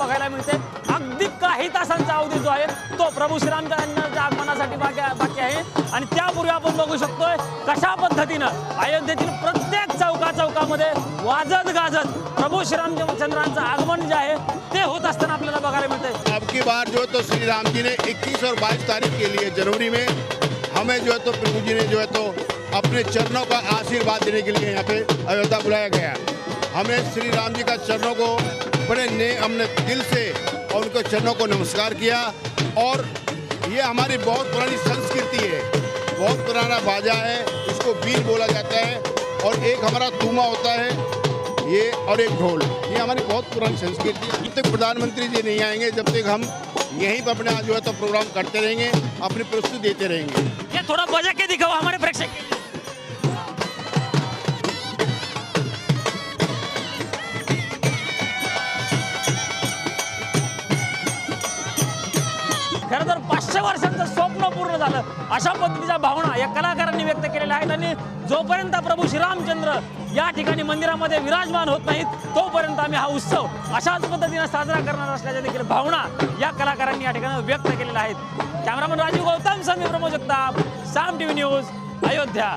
बघायला मिळते। अगदी काही तासांचा अवधी जो आहे तो प्रभू श्रीरामचंद्रांच्या आगमनासाठी बाकी आहे आणि त्यापूर्वी आपण बघू शकतोय कशा पद्धतीनं अयोध्येतील प्रत्येक चौकामध्ये वाजत गाजत प्रभू श्रीरामचंद्रांचं आगमन जे आहे ते होत असताना आपल्याला बघायला मिळते। अब की बार जो है तो श्री राम जी ने 21 और 22 तारीख के लिए जनवरी में हमें जो है तो प्रभु जी ने जो है तो अपने चरणों का आशीर्वाद देने के लिए यहाँ पे अयोध्या बुलाया गया। हमें श्री राम जी का चरणों को हमने दिल से और उनके चरणों को नमस्कार किया। और ये हमारी बहुत पुरानी संस्कृति है, बहुत पुराना बाजा है, इसको बीन बोला जाता है और एक हमारा तूमा होता है ये और एक ढोल, ये हमारी बहुत पुरानी संस्कृति है। जब तक प्रधानमंत्री जी नहीं आएंगे जब तक हम यहीं पर अपने जो है तो प्रोग्राम करते रहेंगे, अपनी प्रस्तुति देते रहेंगे। ये थोड़ा बजा के दिखाओ हमारे प्रेक्षक। खरं तर 500 वर्षांचं स्वप्न पूर्ण झालं अशा पद्धतीच्या भावना या कलाकारांनी व्यक्त केलेल्या आहेत आणि जोपर्यंत प्रभू श्रीरामचंद्र या ठिकाणी मंदिरामध्ये विराजमान होत नाहीत तोपर्यंत आम्ही हा उत्सव अशाच पद्धतीने साजरा करणार असल्याच्या देखील भावना या कलाकारांनी या ठिकाणी व्यक्त केलेल्या आहेत। कॅमेरामन राजीव गौतम संदीप प्रमोद जगताप, साम टीव्ही न्यूज, अयोध्या।